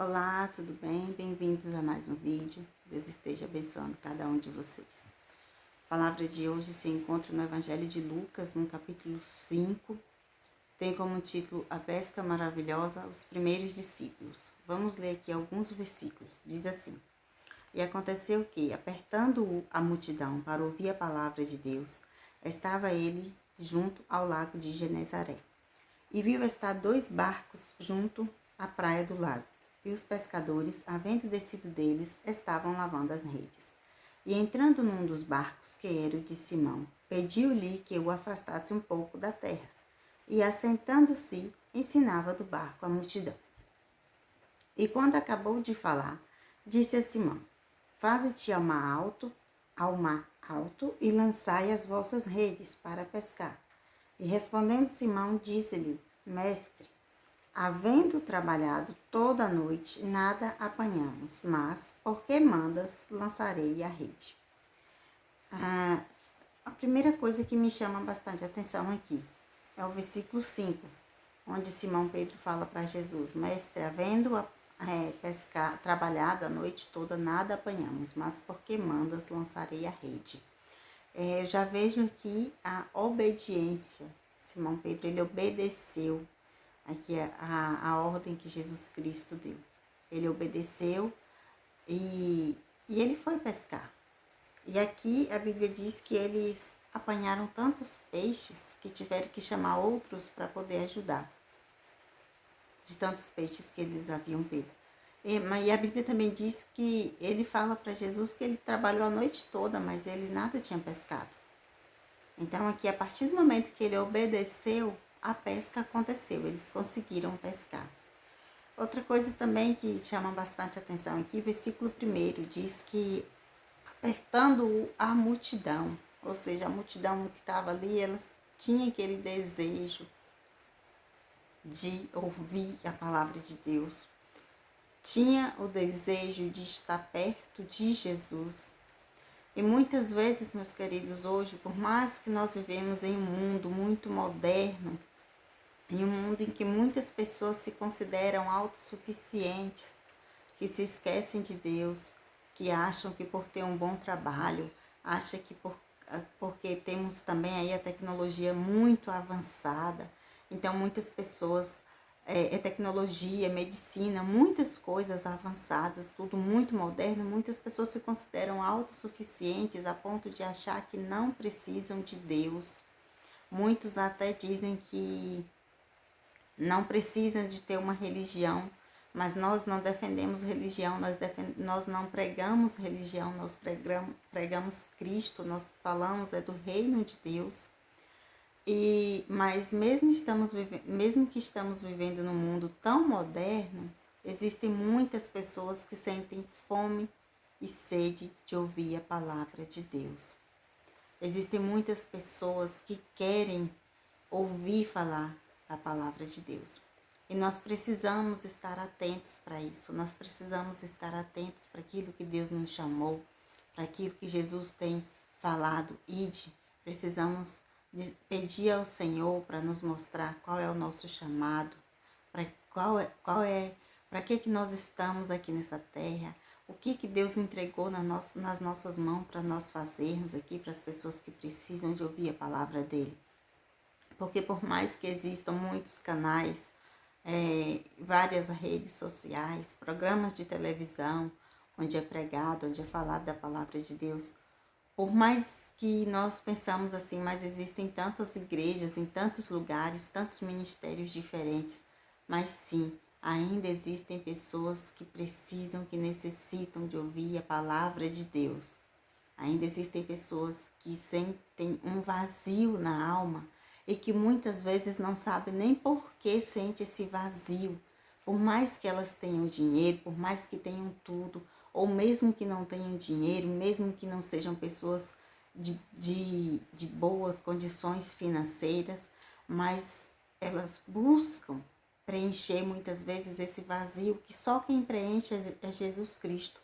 Olá, tudo bem? Bem-vindos a mais um vídeo. Deus esteja abençoando cada um de vocês. A palavra de hoje se encontra no Evangelho de Lucas, no capítulo 5. Tem como título A Pesca Maravilhosa, os primeiros discípulos. Vamos ler aqui alguns versículos. Diz assim: E aconteceu que, apertando-o a multidão para ouvir a palavra de Deus, estava ele junto ao lago de Genezaré. E viu estar 2 barcos junto à praia do lago. E os pescadores, havendo descido deles, estavam lavando as redes. E entrando num dos barcos, que era o de Simão, pediu-lhe que o afastasse um pouco da terra. E assentando-se, ensinava do barco a multidão. E quando acabou de falar, disse a Simão: Faze-te ao mar alto, e lançai as vossas redes para pescar. E respondendo Simão, disse-lhe: Mestre, havendo trabalhado toda a noite, nada apanhamos, mas, porque mandas, lançarei a rede. A primeira coisa que me chama bastante atenção aqui é o versículo 5, onde Simão Pedro fala para Jesus: Mestre, havendo trabalhado a noite toda, nada apanhamos, mas porque mandas, lançarei a rede. Eu já vejo aqui a obediência. Simão Pedro, ele obedeceu aqui a ordem que Jesus Cristo deu. Ele obedeceu e ele foi pescar. E aqui a Bíblia diz que eles apanharam tantos peixes que tiveram que chamar outros para poder ajudar, de tantos peixes que eles haviam pego. E a Bíblia também diz que ele fala para Jesus que ele trabalhou a noite toda, mas ele nada tinha pescado. Então aqui, a partir do momento que ele obedeceu, a pesca aconteceu, eles conseguiram pescar. Outra coisa também que chama bastante atenção aqui, versículo 1 diz que apertando a multidão, ou seja, a multidão que estava ali, elas tinham aquele desejo de ouvir a palavra de Deus, tinha o desejo de estar perto de Jesus. E muitas vezes, meus queridos, hoje, por mais que nós vivemos em um mundo muito moderno, em um mundo em que muitas pessoas se consideram autossuficientes, que se esquecem de Deus, que acham que por ter um bom trabalho, acham que porque temos também aí a tecnologia muito avançada, então muitas pessoas, tecnologia, medicina, muitas coisas avançadas, tudo muito moderno, muitas pessoas se consideram autossuficientes a ponto de achar que não precisam de Deus. Muitos até dizem que não precisam de ter uma religião, mas nós não defendemos religião, nós não pregamos religião, nós pregamos Cristo, nós falamos do reino de Deus. Mas mesmo que estamos vivendo num mundo tão moderno, existem muitas pessoas que sentem fome e sede de ouvir a palavra de Deus. Existem muitas pessoas que querem ouvir falar da palavra de Deus. E nós precisamos estar atentos para isso. Nós precisamos estar atentos para aquilo que Deus nos chamou, para aquilo que Jesus tem falado. Ide, precisamos pedir ao Senhor para nos mostrar qual é o nosso chamado, para que nós estamos aqui nessa terra, o que Deus entregou nas nossas mãos para nós fazermos aqui, para as pessoas que precisam de ouvir a palavra dele. Porque por mais que existam muitos canais, várias redes sociais, programas de televisão, onde é pregado, onde é falado da palavra de Deus, por mais que nós pensamos assim, mas existem tantas igrejas em tantos lugares, tantos ministérios diferentes, mas sim, ainda existem pessoas que precisam, que necessitam de ouvir a palavra de Deus. Ainda existem pessoas que sentem um vazio na alma e que muitas vezes não sabem nem por que sente esse vazio. Por mais que elas tenham dinheiro, por mais que tenham tudo, ou mesmo que não tenham dinheiro, mesmo que não sejam pessoas de boas condições financeiras, mas elas buscam preencher muitas vezes esse vazio que só quem preenche é Jesus Cristo.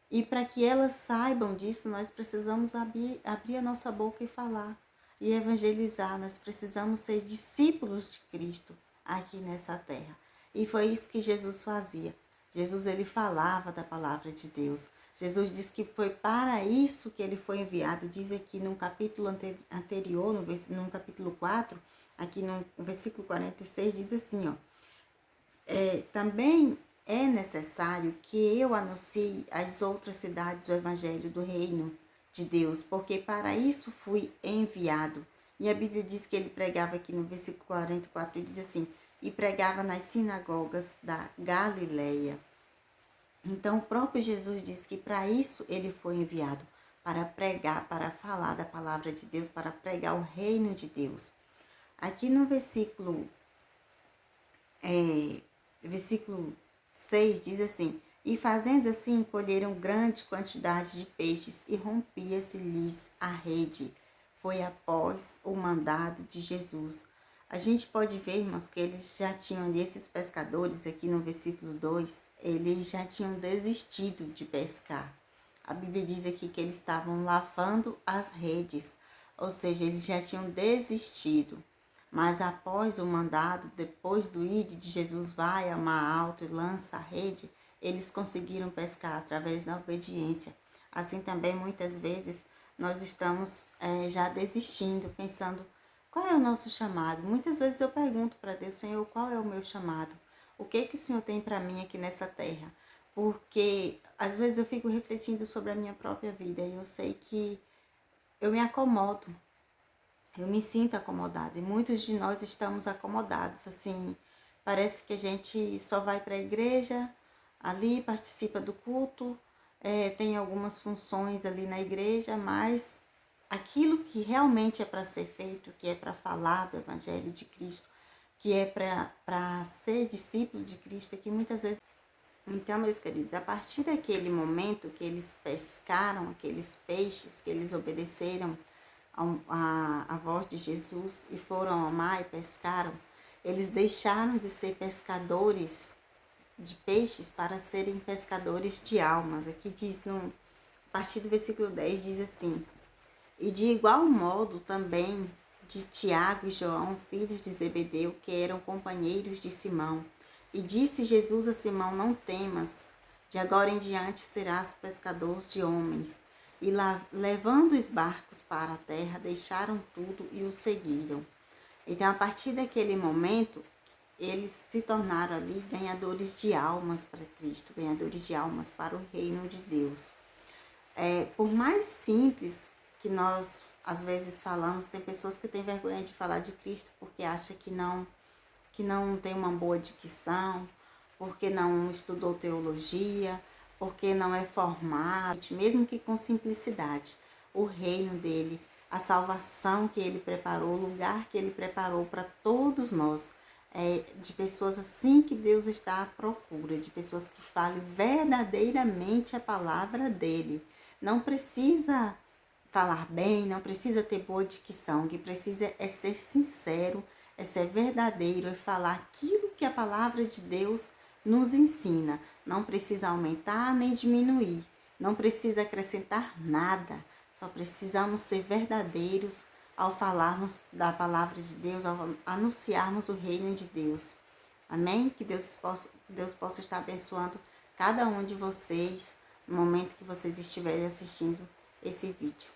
E para que elas saibam disso, nós precisamos abrir a nossa boca e falar, e evangelizar. Nós precisamos ser discípulos de Cristo aqui nessa terra. E foi isso que Jesus fazia. Jesus, ele falava da palavra de Deus. Jesus disse que foi para isso que ele foi enviado. Diz aqui no capítulo anterior, no capítulo 4, aqui no versículo 46, diz assim, ó. Também é necessário que eu anuncie às outras cidades o evangelho do reino de Deus, porque para isso fui enviado. E a Bíblia diz que ele pregava aqui no versículo 44, diz assim, e pregava nas sinagogas da Galileia. Então, o próprio Jesus disse que para isso ele foi enviado, para pregar, para falar da palavra de Deus, para pregar o reino de Deus. Aqui no versículo 6 diz assim, e fazendo assim, colheram grande quantidade de peixes e rompia-se-lhes a rede. Foi após o mandado de Jesus. A gente pode ver, irmãos, que eles já tinham, esses pescadores, aqui no versículo 2, eles já tinham desistido de pescar. A Bíblia diz aqui que eles estavam lavando as redes, ou seja, eles já tinham desistido. Mas após o mandado, depois do ide de Jesus, vai a mar alto e lança a rede, eles conseguiram pescar através da obediência. Assim também, muitas vezes, nós estamos já desistindo, pensando, qual é o nosso chamado? Muitas vezes eu pergunto para Deus, Senhor, qual é o meu chamado? O que o Senhor tem para mim aqui nessa terra? Porque às vezes eu fico refletindo sobre a minha própria vida e eu sei que eu me acomodo. Eu me sinto acomodada e muitos de nós estamos acomodados, assim, parece que a gente só vai para a igreja, ali participa do culto, tem algumas funções ali na igreja, mas aquilo que realmente é para ser feito, que é para falar do Evangelho de Cristo, que é para ser discípulo de Cristo, é que muitas vezes... Então, meus queridos, a partir daquele momento que eles pescaram aqueles peixes, que eles obedeceram a voz de Jesus e foram ao mar e pescaram, eles deixaram de ser pescadores de peixes para serem pescadores de almas. Aqui diz, a partir do versículo 10, diz assim, e de igual modo também de Tiago e João, filhos de Zebedeu, que eram companheiros de Simão. E disse Jesus a Simão, não temas, de agora em diante serás pescador de homens. E lá, levando os barcos para a terra, deixaram tudo e o seguiram. Então, a partir daquele momento, eles se tornaram ali ganhadores de almas para Cristo, ganhadores de almas para o reino de Deus. Por mais simples que nós, às vezes, falamos, tem pessoas que têm vergonha de falar de Cristo porque acham que não tem uma boa dicção, porque não estudou teologia, porque não é formado, mesmo que com simplicidade, o reino dele, a salvação que ele preparou, o lugar que ele preparou para todos nós, de pessoas assim que Deus está à procura, de pessoas que falem verdadeiramente a palavra dele. Não precisa falar bem, não precisa ter boa dicção, o que precisa é ser sincero, é ser verdadeiro, é falar aquilo que a palavra de Deus nos ensina. Não precisa aumentar nem diminuir, não precisa acrescentar nada, só precisamos ser verdadeiros ao falarmos da palavra de Deus, ao anunciarmos o reino de Deus. Amém? Que Deus possa estar abençoando cada um de vocês no momento que vocês estiverem assistindo esse vídeo.